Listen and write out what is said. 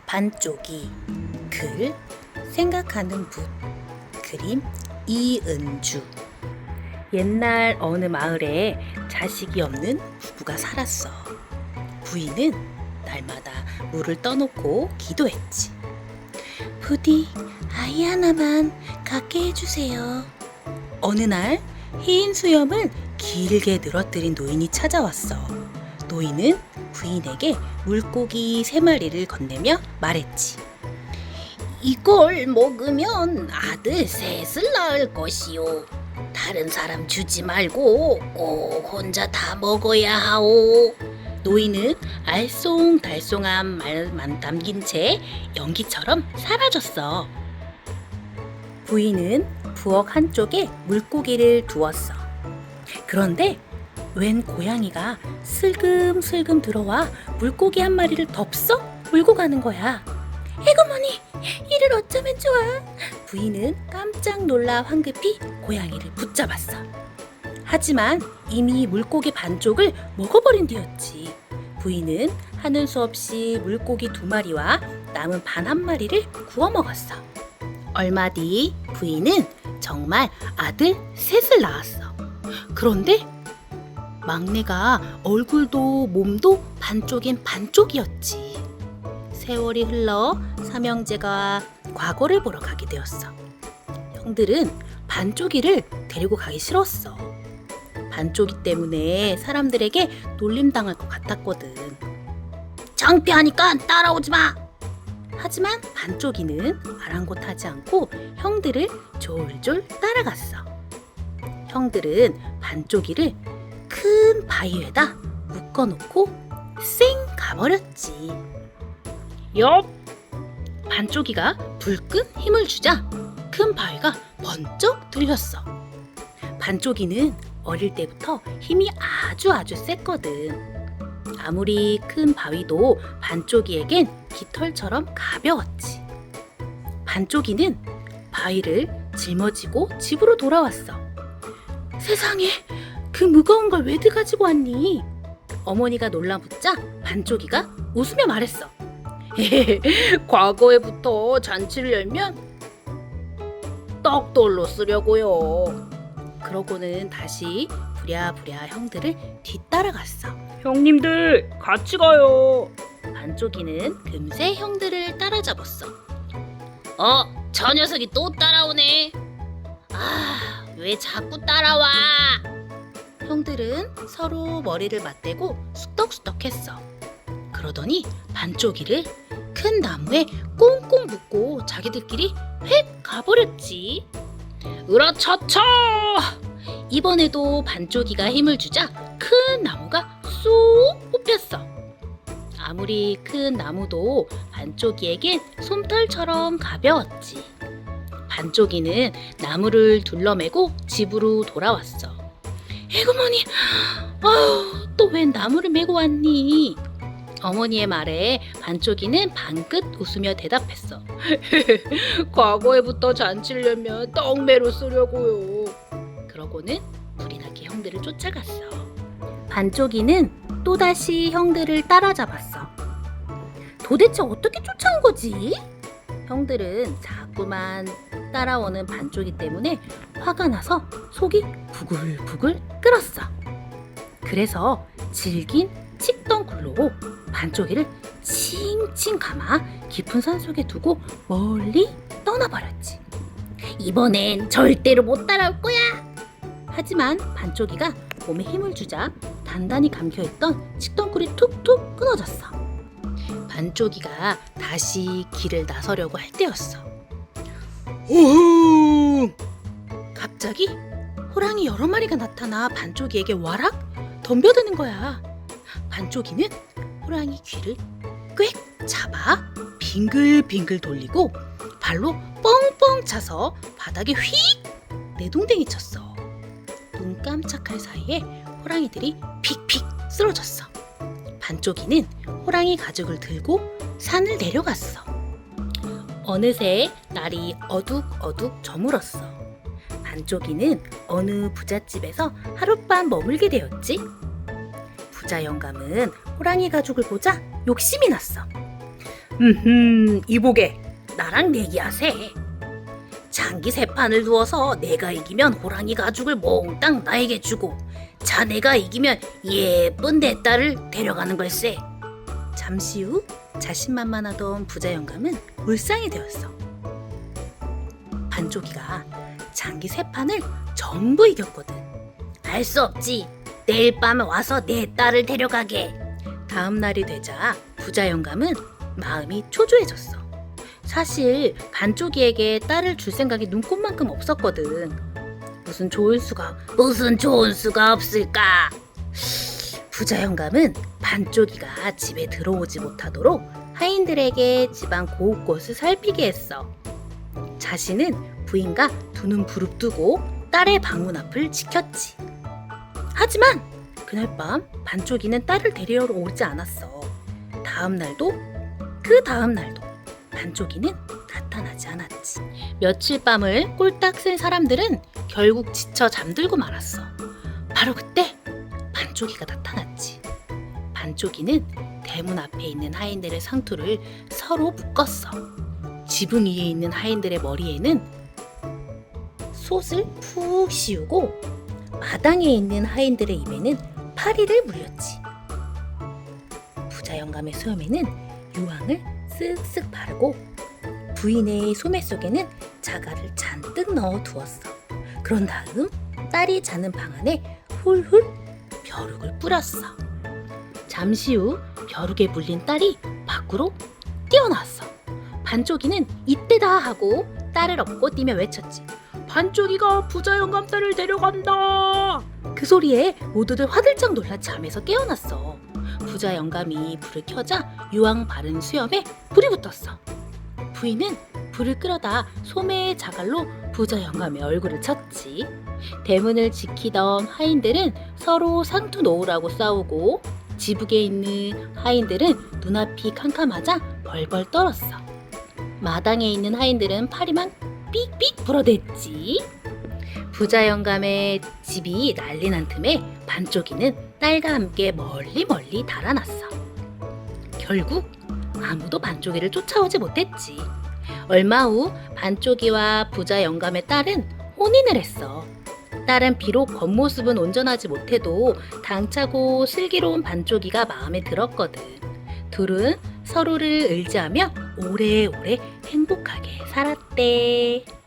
반쪽이. 글 생각하는 붓. 그림 이은주. 옛날 어느 마을에 자식이 없는 부부가 살았어. 부인은 날마다 물을 떠놓고 기도했지. 부디 아이 하나만 갖게 해주세요. 어느 날 흰 수염을 길게 늘어뜨린 노인이 찾아왔어. 노인은 부인에게 물고기 3마리를 건네며 말했지. 이걸 먹으면 아들 셋을 낳을 것이요. 다른 사람 주지 말고 꼭 혼자 다 먹어야 하오. 노인은 알쏭달쏭한 말만 남긴 채 연기처럼 사라졌어. 부인은 부엌 한쪽에 물고기를 두었어. 그런데 웬 고양이가 슬금슬금 들어와 물고기 1마리를 덥석 물고 가는 거야. 에구머니, 이를 어쩌면 좋아. 부인은 깜짝 놀라 황급히 고양이를 붙잡았어. 하지만 이미 물고기 반쪽을 먹어버린 뒤였지. 부인은 하는 수 없이 물고기 2마리와 남은 반 1마리를 구워 먹었어. 얼마 뒤 부인은 정말 아들 3을 낳았어. 그런데 막내가 얼굴도 몸도 반쪽인 반쪽이었지. 세월이 흘러 삼형제가 과거를 보러 가게 되었어. 형들은 반쪽이를 데리고 가기 싫었어. 반쪽이 때문에 사람들에게 놀림당할 것 같았거든. 창피하니까 따라오지 마! 하지만 반쪽이는 아랑곳하지 않고 형들을 졸졸 따라갔어. 형들은 반쪽이를 큰 바위에다 묶어놓고 쌩 가버렸지. 옆! 반쪽이가 불끈 힘을 주자 큰 바위가 번쩍 들렸어. 반쪽이는 어릴 때부터 힘이 아주 셌거든. 아무리 큰 바위도 반쪽이에겐 깃털처럼 가벼웠지. 반쪽이는 바위를 짊어지고 집으로 돌아왔어. 세상에, 그 무거운 걸 왜 가지고 왔니? 어머니가 놀라붙자 반쪽이가 웃으며 말했어. 과거에부터 잔치를 열면 떡돌로 쓰려고요. 그러고는 다시 부랴부랴 형들을 뒤따라갔어. 형님들 같이 가요. 반쪽이는 금세 형들을 따라잡았어. 저 녀석이 또 따라오네. 왜 자꾸 따라와? 형들은 서로 머리를 맞대고 쑥덕쑥덕했어. 그러더니 반쪽이를 큰 나무에 꽁꽁 묶고 자기들끼리 휙 가버렸지. 으라차차! 이번에도 반쪽이가 힘을 주자 큰 나무가 쑥 뽑혔어. 아무리 큰 나무도 반쪽이에겐 솜털처럼 가벼웠지. 반쪽이는 나무를 둘러매고 집으로 돌아왔어. 에구머니, 또 웬 나무를 메고 왔니? 어머니의 말에 반쪽이는 방긋 웃으며 대답했어. 과거에부터 잔치를 열면 떡매로 쓰려고요. 그러고는 불이 나게 형들을 쫓아갔어. 반쪽이는 또다시 형들을 따라잡았어. 도대체 어떻게 쫓아온 거지? 형들은 자꾸만 따라오는 반쪽이 때문에 화가 나서 속이 부글부글 끓었어. 그래서 질긴 칡덩굴로 반쪽이를 칭칭 감아 깊은 산속에 두고 멀리 떠나버렸지. 이번엔 절대로 못 따라올 거야. 하지만 반쪽이가 몸에 힘을 주자 단단히 감겨있던 칡덩굴이 툭툭 끊어졌어. 반쪽이가 다시 길을 나서려고 할 때였어. 우후! 갑자기 호랑이 여러 마리가 나타나 반쪽이에게 와락 덤벼드는 거야. 반쪽이는 호랑이 귀를 꽥 잡아 빙글빙글 돌리고 발로 뻥뻥 차서 바닥에 휙 내동댕이 쳤어. 눈 깜짝할 사이에 호랑이들이 픽픽 쓰러졌어. 반쪽이는 호랑이 가죽을 들고 산을 내려갔어. 어느새 날이 어둑어둑 저물었어. 반쪽이는 어느 부잣집에서 하룻밤 머물게 되었지. 부자 영감은 호랑이 가죽을 보자 욕심이 났어. 이보게, 나랑 내기하세. 장기 세 판을 두어서 내가 이기면 호랑이 가죽을 몽땅 나에게 주고 자네가 이기면 예쁜 내 딸을 데려가는 걸세. 잠시 후 자신만만하던 부자 영감은 울상이 되었어. 반쪽이가 장기 세 판을 전부 이겼거든. 알 수 없지. 내일 밤에 와서 내 딸을 데려가게. 다음 날이 되자 부자 영감은 마음이 초조해졌어. 사실 반쪽이에게 딸을 줄 생각이 눈꼽만큼 없었거든. 무슨 좋은 수가 없을까? 부자 영감은 반쪽이가 집에 들어오지 못하도록 하인들에게 집안 곳곳을 살피게 했어. 자신은 부인과 두 눈 부릅뜨고 딸의 방문 앞을 지켰지. 하지만 그날 밤 반쪽이는 딸을 데리러 오지 않았어. 그 다음 날도 반쪽이는 나타나지 않았지. 며칠 밤을 꼴딱 쓴 사람들은 결국 지쳐 잠들고 말았어. 바로 그때 반쪽이가 나타났지. 반쪽이는 대문 앞에 있는 하인들의 상투를 서로 묶었어. 지붕 위에 있는 하인들의 머리에는 솥을 푹 씌우고 마당에 있는 하인들의 입에는 파리를 물렸지. 부자 영감의 수염에는 유황을 쓱쓱 바르고 부인의 소매 속에는 자갈을 잔뜩 넣어 두었어. 그런 다음 딸이 자는 방 안에 훌훌 벼룩을 뿌렸어. 잠시 후 벼룩에 물린 딸이 밖으로 뛰어나왔어. 반쪽이는 이때다 하고 딸을 업고 뛰며 외쳤지. 반쪽이가 부자 영감 딸을 데려간다. 그 소리에 모두들 화들짝 놀라 잠에서 깨어났어. 부자 영감이 불을 켜자 유황 바른 수염에 불이 붙었어. 부인은 불을 끌어다 소매의 자갈로 부자 영감의 얼굴을 쳤지. 대문을 지키던 하인들은 서로 상투 놓으라고 싸우고 지붕에 있는 하인들은 눈앞이 캄캄하자 벌벌 떨었어. 마당에 있는 하인들은 파리만 삑삑 불어댔지. 부자 영감의 집이 난리 난 틈에 반쪽이는 딸과 함께 멀리 달아났어. 결국 아무도 반쪽이를 쫓아오지 못했지. 얼마 후 반쪽이와 부자 영감의 딸은 혼인을 했어. 딸은 비록 겉모습은 온전하지 못해도 당차고 슬기로운 반쪽이가 마음에 들었거든. 둘은 서로를 의지하며 오래오래 행복하게 살았대.